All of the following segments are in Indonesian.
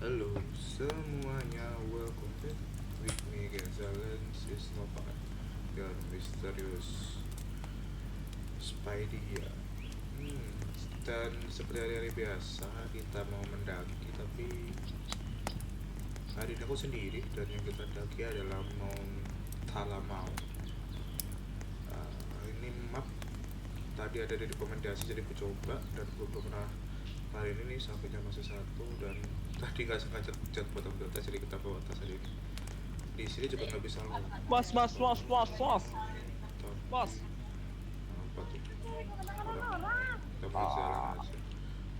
Halo semuanya, welcome back with me again, Zalens is Nova, your mysterious Spidey ya. Dan seperti hari-hari biasa kita mau mendaki, tapi hari ini aku sendiri dan yang kita daki adalah Mount Talamau. Ini map tadi ada di rekomendasi jadi aku coba dan belum pernah hari ini nih sampainya masih satu dan tadi nggak sengaja pencet botol delta jadi kita bawa tas aja ini di sini juga nggak bisa lompat. Bos. Apa tuh kita mau jalan aja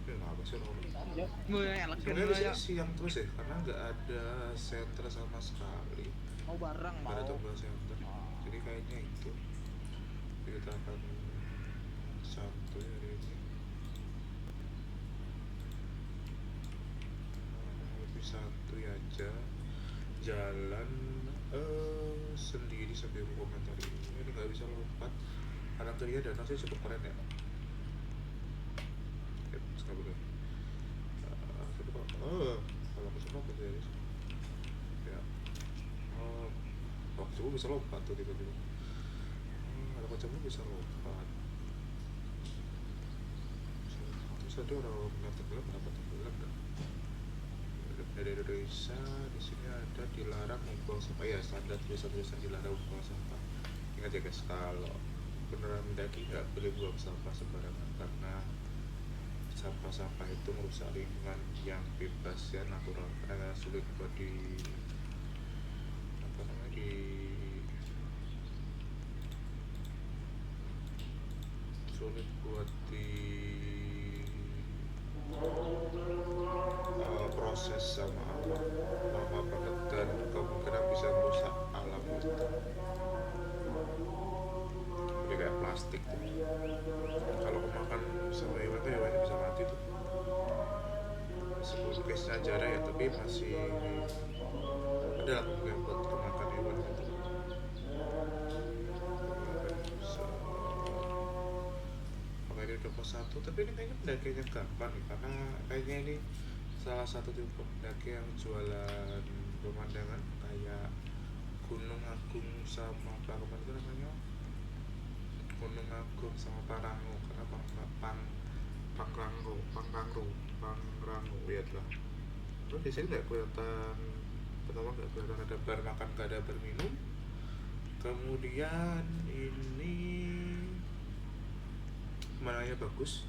ini nggak sih orang sebenarnya di sini siang terus ya karena nggak ada sentra sama sekali, Mau bareng nggak ada mau. tombol center, jadi kayaknya itu kita akan santuy hari ini. Lebih santuy aja jalan sendiri sambil komentari ini nggak bisa lompat karena dia danau sih cukup keren ya. Oke, sekarang boleh kalau aku semua apa ya. Coba bisa lompat tuh tiba-tiba. Kalau coba bisa lompat. Terus ada orang tenggelam apa tenggelam dah. Dari Indonesia di sini ada dilarang membuang sampah ya, standar tulisan-tulisan dilarang membuang sampah. Ingat ya guys, kalau beneran mendaki nggak boleh buang sampah sembarangan karena sampah-sampah itu merusak lingkungan yang bebas ya, natural, karena sulit buat di sulit buat di proses sama alam lama banget dan kemungkinan bisa merusak alam itu. Jadi kayak plastik tuh, kalau kemakan sama hewan tuh hewannya bisa mati tuh. Sebelum case sejarah ya, tapi masih ada lah kemungkinan buat kemakan hewan gitu. Makanya ini udah pos 1, tapi ini kayaknya pendakiannya gampang nih karena kayaknya ini salah satu tipe pendaki yang jualan pemandangan kayak Gunung Agung sama apa kemarin itu namanya, Gunung Agung sama Pangrango karena Pangrango ya lah. Terus di sini nggak kelihatan, pertama nggak kelihatan ada bar makan, nggak ada bar minum. Kemudian ini pemandangannya bagus,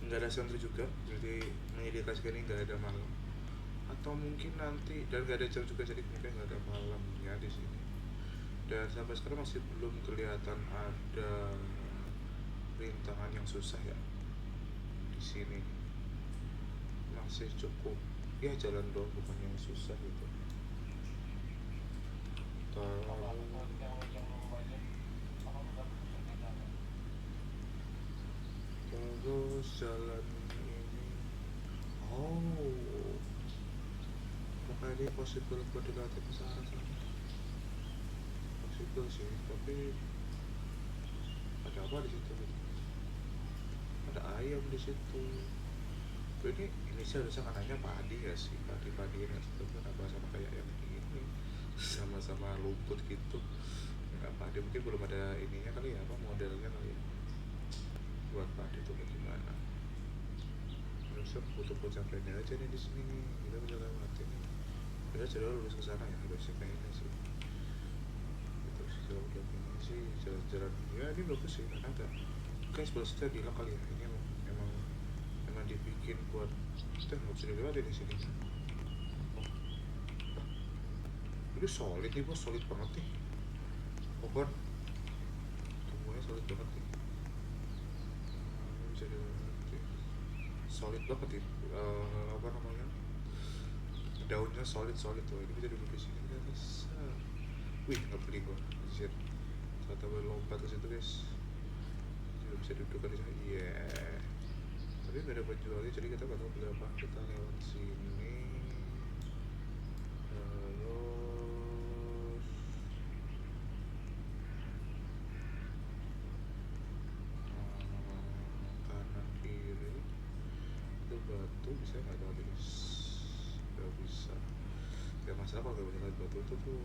nggak ada sentri juga, jadi mengindikasikan ini nggak ada malam atau mungkin nanti, dan nggak ada jam juga jadi mungkin nggak ada malamnya di sini. Dan sampai sekarang masih belum kelihatan ada rintangan yang susah ya di sini, masih cukup ya jalan doang, bukan yang susah gitu. Terus jalan ini, makanya ini possible buat dilatih ke sana possible sih, tapi ada apa di situ gitu? Ada ayam di situ. Ini sih harusnya kanannya padi ya sih, padi ini kenapa sama kayak yang ini sama-sama lumpur gitu, nggak padi, mungkin belum ada ininya kali ya, apa modelnya kali ya buat padi itu gimana. Harusnya butuh sampainya aja nih di sini nih, kita bisa lewati nih. Kita coba lurus ke sana ya, harusnya kayaknya sih. Terus jalan ini sih jalan-jalan ya, ini bagus sih karena ada guys sebelah bilang kali ya, ini emang dibikin buat kita nggak bisa dilewati di sini. Ini solid nih bos, solid banget nih pokoknya, semuanya solid banget nih. Bisa dilewati, solid banget nih. Apa namanya, daunnya solid tuh, ini bisa duduk di sini di atas. Wih, nggak beli gua anjir, ternyata boleh lompat ke situ guys, juga bisa duduk di sini. Tapi nggak ada penjualnya jadi kita nggak tahu beli apa. Kita lewat sini terus kanan kiri itu batu bisa nggak, guys? Nggak bisa. masalah kalau nggak bisa lewat Batu itu tuh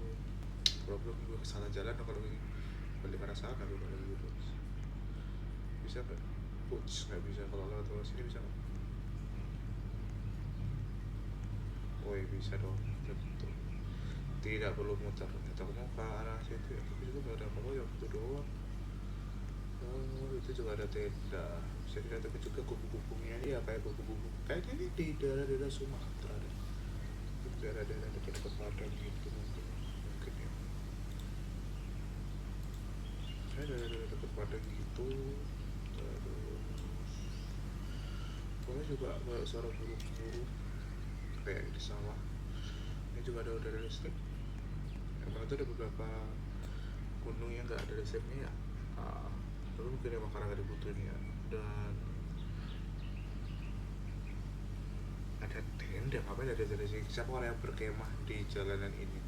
problem gue salah jalan kalau balik ke arah sana gue kalau gitu bisa nggak? Coach nggak bisa kalau lewat sini bisa nggak? Oh iya bisa dong, betul. Tidak perlu muter, atau mau ke arah situ ya, tapi itu nggak ada apa-apa ya, itu doang. Oh itu juga ada tenda, bisa dilihat juga kupu-kupunya, iya kayak kupu-kupu kayaknya ini di daerah-daerah Sumatera deh, daerah-daerah dekat Padang gitu mungkin ya, kayak daerah-daerah dekat Padang gitu. Terus pokoknya juga kayak suara burung-burung kayak di sawah. Ini juga ada udara listrik. Yang mana itu ada beberapa gunung yang nggak ada listriknya ya. Tapi mungkin emang karena nggak dibutuhin ya. Dan ada tenda, ngapain ada tenda sih? Siapa orang yang berkemah di jalanan ini?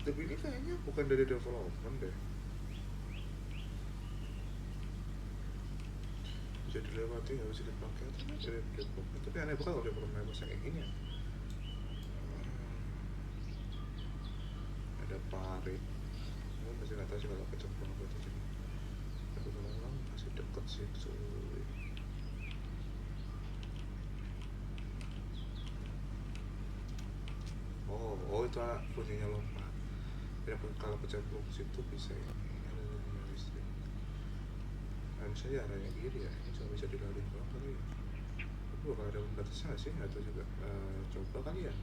Tapi ini kayaknya bukan dari development deh. Bisa dilewati, nggak bisa dipakai. Dari development. Tapi aneh banget kalau development masih kayak gini ya. Ada parit. Gue masih nggak tahu sih kalau kecemplung apa itu. Tapi kalau masih deket sih cuy. Oh itu bunyinya lompat. Ya kalau kecemplung situ bisa ya. Ada listrik. Harusnya ya arahnya kiri ya. Ini cuma bisa dilalui doang kali ya. Tapi bakal ada pembatasnya nggak sih? Atau juga coba kali ya.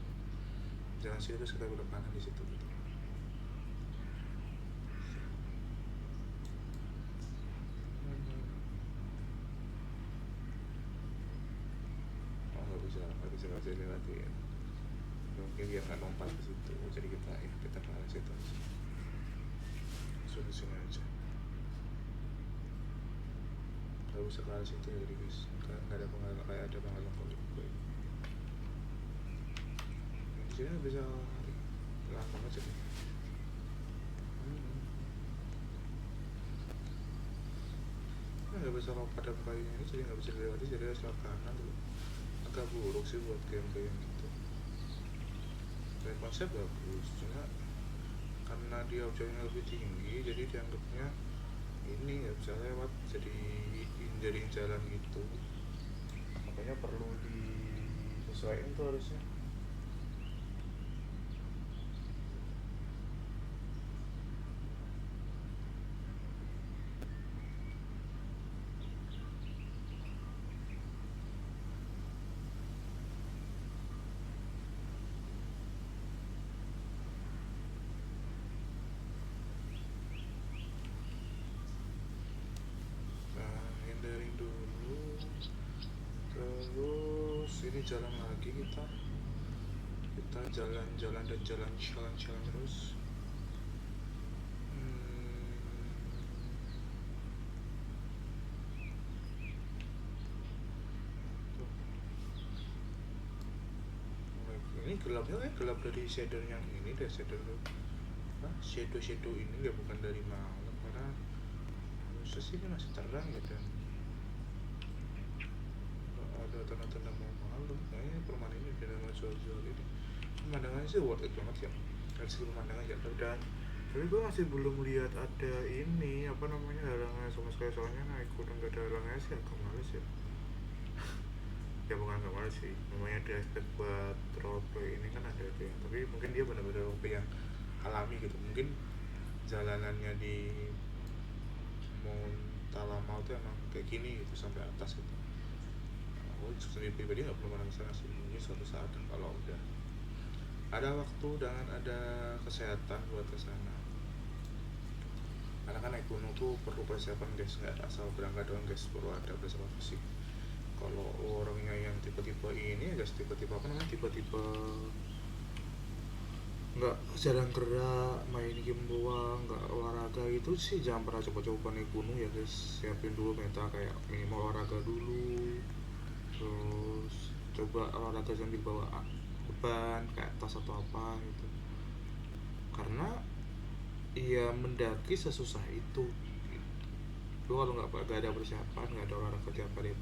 Jangan sih terus kita belok kanan di situ gitu. Oh nggak bisa dilewatin. Mungkin dia nggak lompat ke situ, jadi kita ke arah situ aja. Solusinya aja. Gak bisa ke arah situ ya jadi guys, kan nggak ada penghalang, kayak ada penghalang kalau gue. Di sini nggak bisa lari, lama aja deh. Nggak bisa lompat dan kayunya ini, jadi nggak bisa dilewati, jadi harus lewat kanan dulu. Agak buruk sih buat game gitu. Dan konsep bagus, cuma karena dia objeknya lebih tinggi, jadi dianggapnya ini nggak bisa lewat, jadi hindarin jalan gitu. Makanya perlu disesuaikan tuh harusnya. Hindarin dulu, terus ini jalan lagi, kita jalan-jalan dan jalan terus. Ini gelapnya kan gelap dari shadow yang ini deh, shadow ini ya, bukan dari malam, karena harusnya sih ini masih terang ya, dan ada tanda-tanda mau malam. Kayaknya perumahan ini udah mau jual ini. Pemandangannya sih worth it banget ya, dari segi pemandangan ya. Dan tapi gue masih belum lihat ada ini apa namanya halangnya sama sekali, soalnya naik gunung gak ada halangnya sih agak males ya. Ya bukan agak males sih, namanya ada aspek buat roleplay ini kan ada itu ya, tapi mungkin dia benar-benar roleplay yang alami gitu. Mungkin jalanannya di Mount Talamau itu emang kayak gini gitu sampai atas gitu. Aku sendiri pribadi nggak perlu sana sih, mungkin suatu saat kalau udah ada waktu dan ada kesehatan buat kesana. Karena kan naik gunung tuh perlu persiapan guys, nggak asal berangkat doang guys, perlu ada persiapan fisik. Kalau orangnya yang tipe-tipe ini ya guys, tipe-tipe apa namanya, tipe-tipe nggak jarang gerak, main game doang, nggak olahraga, itu sih jangan pernah coba-coba naik gunung ya guys. Siapin dulu mental, kayak minimal olahraga dulu, terus coba olahraga sambil bawa beban kayak tas atau apa gitu, karena ya mendaki sesusah itu. Lu kalau nggak ada persiapan, nggak ada olahraga tiap hari,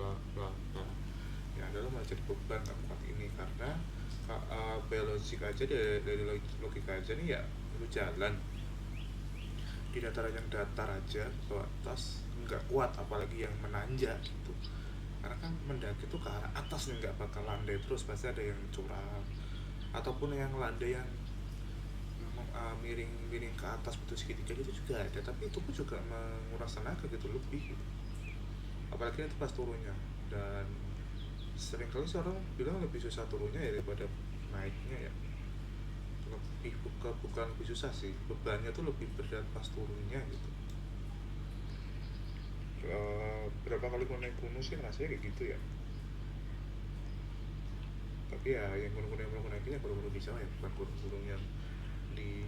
ya adalah malah jadi beban tempat ini. Karena ya logik aja, dari logika aja nih ya, lu jalan di dataran yang datar aja ke atas nggak kuat, apalagi yang menanjak gitu. Karena kan mendaki tuh ke arah atas nih, nggak bakal landai terus, pasti ada yang curam ataupun yang landai yang miring-miring ke atas betul segitiga gitu juga ada, tapi itu pun juga menguras tenaga gitu lebih gitu. Apalagi itu pas turunnya, dan sering kali sih orang bilang lebih susah turunnya ya daripada naiknya ya. Bukan lebih susah sih, bebannya tuh lebih berat pas turunnya gitu. Berapa kali gue naik gunung sih rasanya kayak gitu ya. Tapi ya yang gunung-gunung yang belum naikin ya gunung-gunung di Jawa ya, bukan gunung-gunung yang di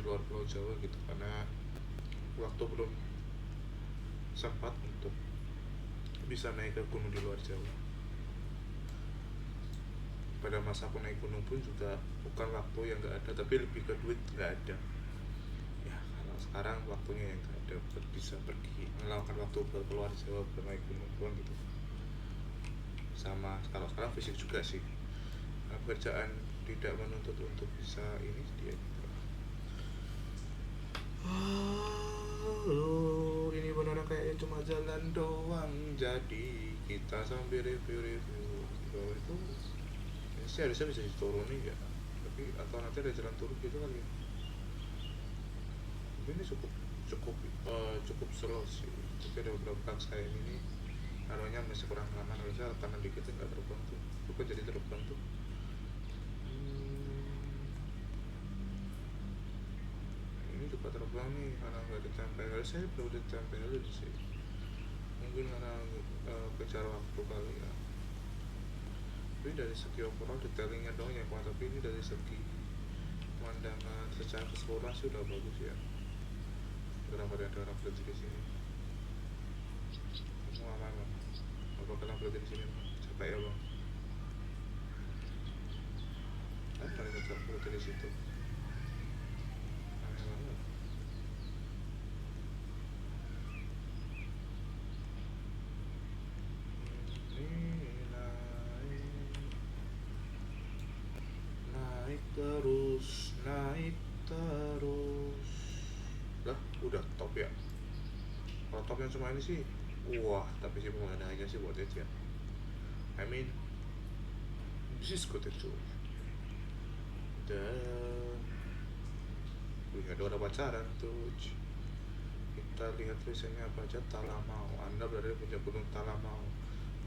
luar Pulau Jawa gitu, karena waktu belum sempat untuk bisa naik ke gunung di luar Jawa. Pada masa aku naik gunung pun juga bukan waktu yang nggak ada, tapi lebih ke duit nggak ada ya. Kalau sekarang waktunya yang nggak ada buat bisa pergi melakukan waktu ke luar Jawa bernaik gunung pun gitu. Sama kalau sekarang fisik juga sih, pekerjaan tidak menuntut untuk bisa ini dia gitu. Oh, ini beneran kayaknya cuma jalan doang, jadi kita sambil review-review itu sih harusnya bisa diturunin ya, tapi atau nanti ada jalan turun gitu kali ya. Tapi ini cukup cukup cukup slow sih, tapi ada beberapa kaks kayak ini arahnya masih kurang aman, harusnya kanan dikit nggak terbang tuh, bukan jadi terbang tuh. Ini juga terbang nih karena nggak ditempel, harusnya perlu ditempelin sih, mungkin karena kejar waktu kali ya. Tapi dari segi overall detailingnya dong yang kurang, tapi ini dari segi pemandangan secara keseluruhan sih udah bagus ya. Kenapa ada orang berhenti di sini? Kamu aman bang? Apa kalian berhenti di sini bang? Capek ya bang? Kalian tetap berhenti di situ? Aneh banget. Ini naik terus, naik terus. Lah, udah top ya. Kalau top yang cuma ini sih, wah, tapi sih pemandangannya sih buat it ya. I mean, this is good actually. Dan ada orang pacaran tuh. Kita lihat tulisannya apa aja, Talamau. Anda berada di puncak gunung Talamau,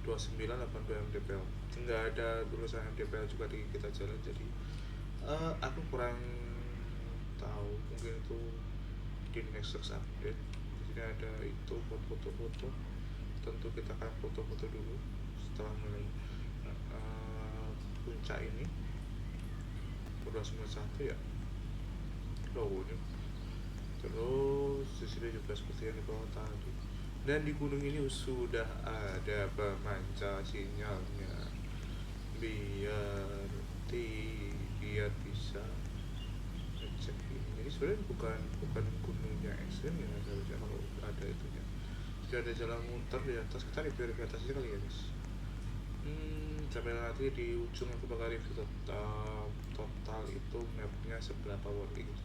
2982 mdpl. Nggak ada tulisan mdpl juga di kita jalan, jadi aku kurang tahu, mungkin itu di next update. Di sini ada itu buat foto-foto, tentu kita akan foto-foto dulu setelah mulai puncak ini. Udah 91 ya. Oh ini. Terus di sini juga seperti yang di bawah tadi. Dan di gunung ini sudah ada pemancar sinyalnya, biar bisa ngecek ini. Jadi sebenarnya bukan gunungnya ekstrim ya, harusnya kalau ada itunya. Jadi ada jalan muter di atas, kita review atas aja kali ya guys. Sampai nanti di ujung aku bakal review total itu mapnya seberapa worth it gitu.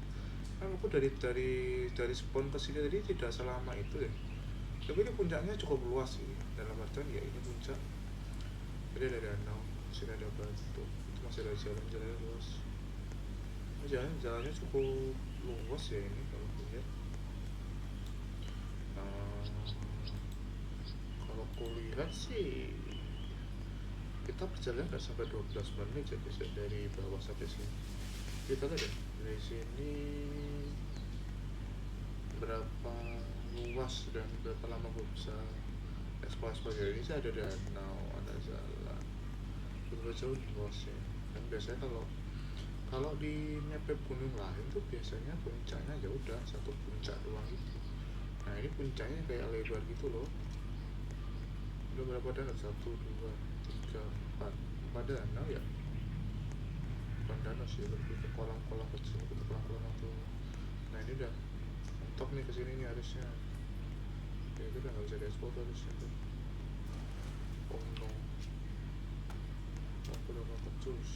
Kan aku dari spawn ke sini tadi tidak selama itu ya. Tapi ini puncaknya cukup luas sih, dalam artian ya ini puncak. Jadi ada danau, sini ada batu, itu masih ada jalan-jalan luas. Jalannya cukup luas ya ini kalau lihat. Kalau kulihat sih kita berjalan nggak sampai 12 menit ya guys, dari bawah sampai sini. Kita lihat ya, dari sini berapa luas dan berapa lama gue bisa eksplor ini sih. Ada danau, ada jalan, betul jauh luasnya. Dan biasanya kalau di map gunung lain tuh biasanya puncaknya ya udah satu puncak doang gitu. Nah ini puncaknya kayak lebar gitu loh. Udah berapa danau? 1, 2, 3, 4 danau ya. Bukan danau sih, lebih ke kolam-kolam kecil gitu, kolam-kolam tuh. Nah ini udah mentok nih kesini nih harusnya. Ya itu udah nggak bisa diekspor harusnya tuh. Oh no, aku udah mau kecus.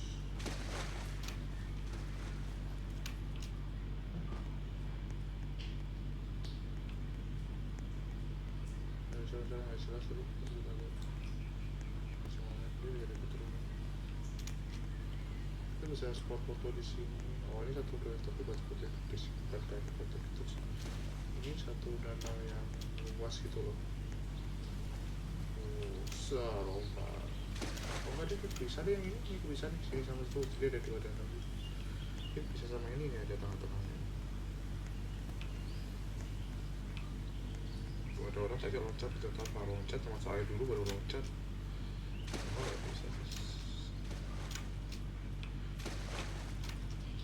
udah nggak jelas dulu kita lihat semuanya dia dari keturunan kita bisa spot foto di sini. Oh ini satu dua tapi buat foto di sini buat foto gitu sih. Ini satu danau yang luas gitu loh. Serompak. Oh nggak, dia bisa deh yang ini bisa nih sini sama itu, dia ada dua danau gitu. Dia bisa sama ini nih, ada tengah-tengahnya. Tuh ada orang tadi loncat gitu, tanpa loncat sama saya dulu baru loncat. Oh nggak bisa guys.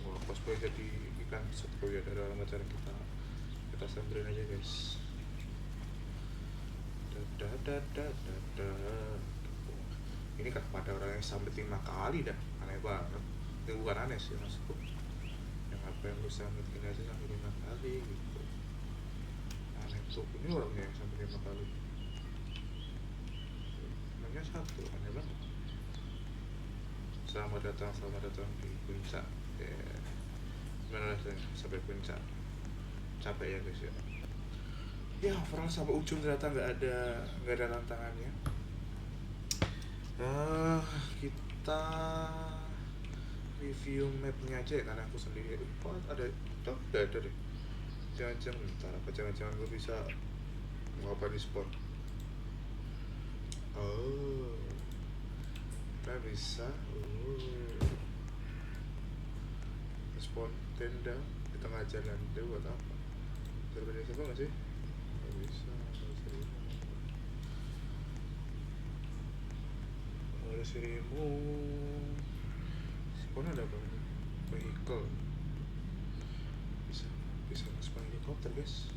Wah pas gue jadi ikan setelah ya ada orang acara kita samperin aja guys. Ini kenapa ada orang yang sampai 5 kali dah, aneh banget. Ini bukan aneh sih maksudku, yang apa yang lu sampai ini aja sampai 5 kali gitu, aneh tuh. Ini orangnya yang sampai 5 kali, namanya satu, aneh banget. Selamat datang di puncak. Gimana rasanya sampai puncak? Capek ya guys ya. Ya overall sampai ujung ternyata nggak ada tantangannya. Kita review mapnya aja ya, karena aku sendiri ada deh. Jangan-jangan gue bisa mau apa di spot. Oh kita bisa spot tenda di tengah jalan. Dia buat apa? Daripada siapa nggak sih? Nggak bisa ada sirimu. Spawn ada apa ini? Vehicle. Bisa spawn helikopter guys.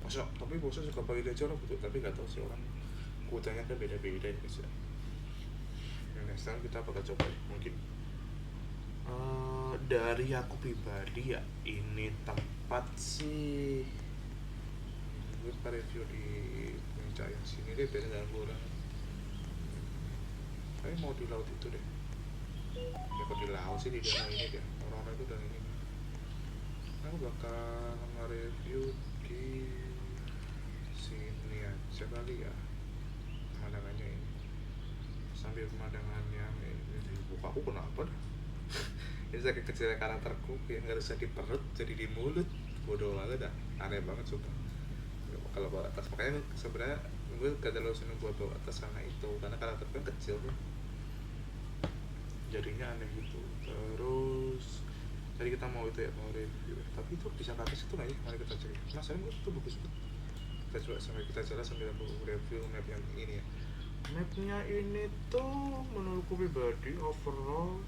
Masa, tapi bosnya suka pakai aja orang betul, tapi nggak tahu sih orang kutanya kan beda-beda ya guys ya. Yang next time kita bakal coba mungkin. Dari aku pribadi ya, ini tempat sih gue review di puncak yang sini deh biar gak orang. Tapi mau di laut itu deh ya, kalau di laut sih di danau ini deh, orang-orang itu dan ini aku bakal nge-review di sini aja kali ya, pemandangannya ini sambil pemandangannya ini buka aku kenapa dah. Ini saking kecilnya karakterku yang harusnya di perut jadi di mulut, bodoh banget dah, aneh banget sumpah. Kalau bawa atas makanya sebenarnya gue gak terlalu seneng buat bawa atas karena itu, karena karakter kan kecil tuh jadinya aneh gitu. Terus tadi kita mau itu ya, mau review tapi itu bisa ke atas itu nggak ya, mari kita cek. Mas ini itu bagus banget, kita coba sampai kita jalan sambil aku review map yang ini ya. Mapnya ini tuh menurutku pribadi overall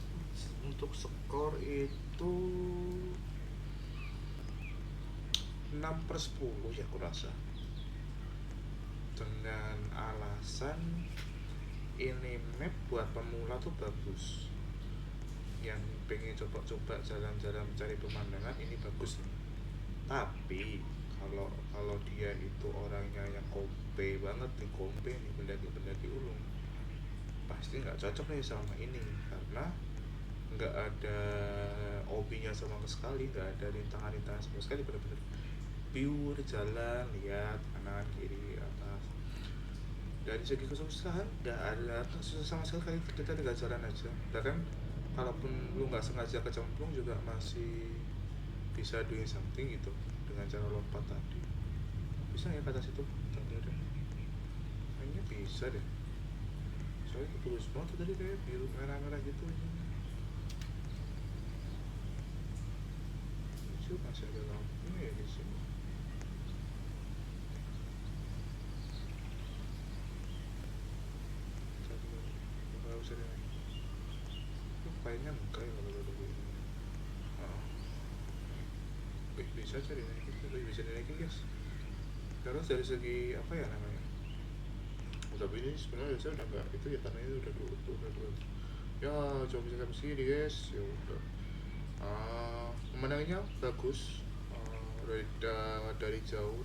untuk skor itu 6/10 ya aku rasa, dengan alasan ini map buat pemula tuh bagus, yang pengen coba-coba jalan-jalan mencari pemandangan ini bagus nih. Tapi kalau dia itu orangnya yang kompe banget nih, kompe nih, pendaki ulung, pasti nggak cocok nih sama ini, karena nggak ada obinya sama sekali, nggak ada rintangan-rintangan sama sekali, bener-bener pure jalan, lihat kanan kiri atas. Dari segi kesusahan nggak ada susah sama sekali, kita tinggal jalan aja. Bahkan kalaupun lu nggak sengaja kecemplung juga masih bisa doing something gitu dengan cara lompat tadi. Bisa ya ke atas itu? Tadi ada kayaknya bisa deh, soalnya tulus banget tadi kayak biru merah-merah gitu aja. Itu masih ada lampunya ya di sini. Nggak usah deh, kayaknya enggak ya kalau udah begini. Bisa cari naikin, bisa dinaikin guys. Terus dari segi apa ya namanya, tapi ini sebenarnya saya udah nggak itu ya, karena ini udah dua ya, coba bisa sampai sini guys. Ya udah, pemandangannya bagus, dari jauh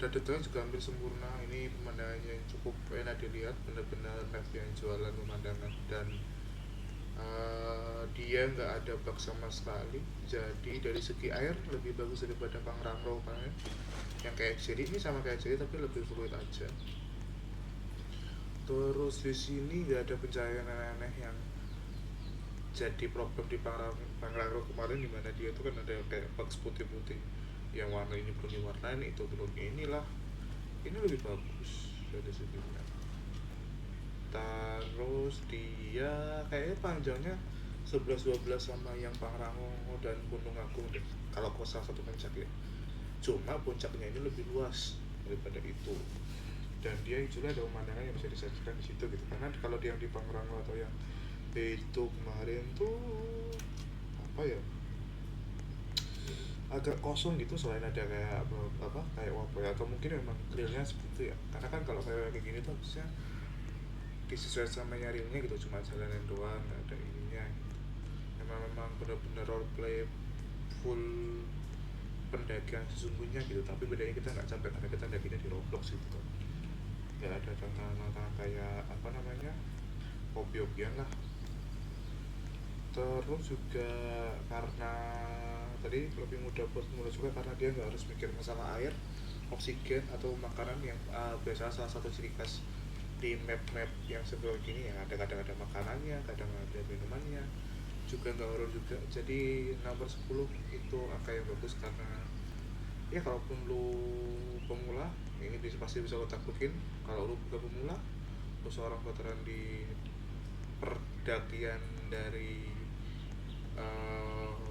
dan detailnya juga hampir sempurna. Ini pemandangannya yang cukup enak dilihat, benar-benar map yang jualan pemandangan, dan dia nggak ada bug sama sekali. Jadi dari segi air lebih bagus daripada Pangrango kan ya. Yang kayak jadi ini sama kayak jadi tapi lebih fluid aja. Terus di sini nggak ada pencahayaan aneh-aneh yang jadi problem di Pangrango kemarin, dimana dia tuh kan ada kayak box putih-putih yang warna ini belum diwarnain, itu belum inilah. Ini lebih bagus dari segi. Terus dia kayaknya panjangnya 11-12 sama yang Pangrango dan Gunung Agung deh, kalau kau salah satu puncak ya. Cuma puncaknya ini lebih luas daripada itu, dan dia juga ada pemandangan yang bisa disaksikan di situ gitu. Karena kalau yang di Pangrango atau yang itu kemarin tuh apa ya, agak kosong gitu, selain ada kayak apa kayak apa ya, atau mungkin memang realnya seperti itu ya. Karena kan kalau kayak gini tuh harusnya disesuaikan sama realnya gitu, cuma jalanan doang nggak ada ininya gitu. Memang benar-benar roleplay full pendakian sesungguhnya gitu, tapi bedanya kita nggak capek karena kita dakinya di Roblox gitu. Nggak ada tantangan kayak apa namanya, hobi-hobian lah. Terus juga karena tadi lebih mudah buat pemula juga karena dia nggak harus mikir masalah air, oksigen atau makanan yang biasa salah satu ciri khas di map-map yang sebelum gini ya, ada kadang ada makanannya, kadang ada minumannya, juga nggak horor juga. Jadi nomor 10 itu angka yang bagus karena ya kalaupun lu pemula ini pasti bisa lo takutin. Kalau lu bukan pemula, lu seorang veteran di perdakian dari uh,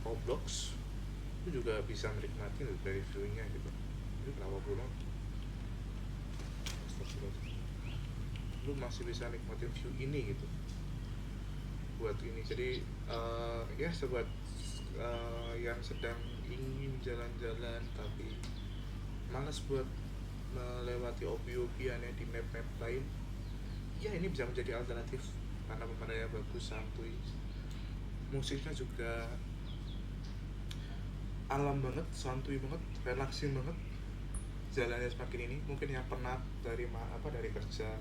Roblox, lu juga bisa menikmati dari view-nya gitu. Ini kenapa belum? Lu masih bisa nikmatin view ini gitu buat ini. Jadi ya sobat yang sedang ingin jalan-jalan tapi malas buat melewati obi-obiannya di map-map lain, ya ini bisa menjadi alternatif karena pemandangannya bagus, santuy, musiknya juga alam banget, santuy banget, relaxing banget. Jalannya semakin ini mungkin yang penat dari dari kerja,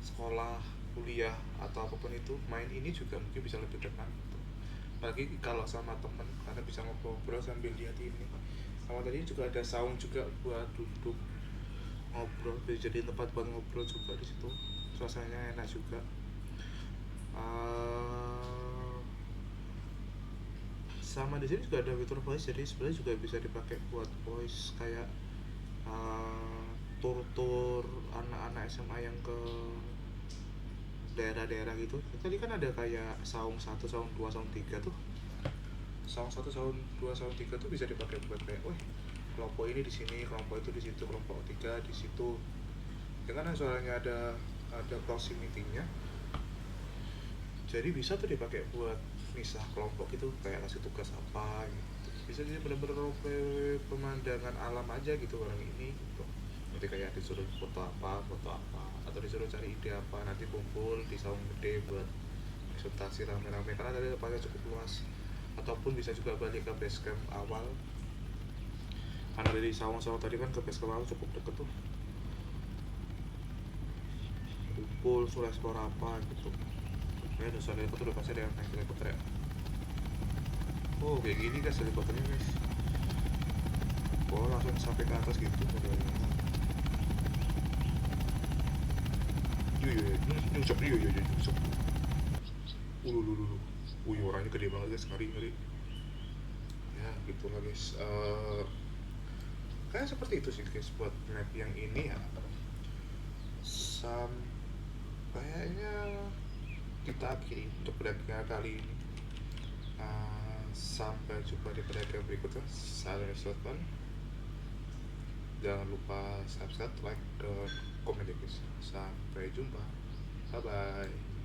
sekolah, kuliah atau apapun itu, main ini juga mungkin bisa lebih tenang gitu. Apalagi kalau sama temen karena bisa ngobrol sambil lihat ini. Sama tadi juga ada saung juga buat duduk ngobrol, bisa jadi tempat buat ngobrol juga di situ. Suasananya enak juga. Sama di sini juga ada fitur voice, jadi sebenarnya juga bisa dipakai buat voice kayak tur anak-anak SMA yang ke daerah-daerah gitu. Tadi kan ada kayak saung 1, saung 2, saung 3 tuh. Saung 1, saung 2, saung 3 tuh bisa dipakai buat kayak, wah kelompok ini di sini, kelompok itu di situ, kelompok 3 di situ. Dengan suaranya ada proximity-nya. Jadi bisa tuh dipakai buat misah kelompok itu, kayak kasih tugas apa gitu. Bisa jadi bener-bener pemandangan alam aja gitu orang ini gitu. Nanti kayak disuruh foto apa, atau disuruh cari ide apa, nanti kumpul di saung gede buat konsultasi rame-rame karena tadi tempatnya cukup luas. Ataupun bisa juga balik ke base camp awal, karena dari saung-saung tadi kan ke base camp awal cukup deket tuh, kumpul suruh explore apa gitu. Ya dosa helikopter udah pasti ada yang naik helikopter ya. Oh kayak gini guys helikopternya guys, oh langsung sampai ke atas gitu modelnya. Nyusap nyusap. Orangnya gede banget guys, ngeri. Ya gitulah guys. Kayak seperti itu sih guys buat map yang ini ya. Kayaknya kita akhiri untuk pendakian kali ini. Sampai jumpa di pendakian berikutnya. Saya Sultan. Jangan lupa subscribe, like, dan komen ya guys. Sampai jumpa. Bye bye.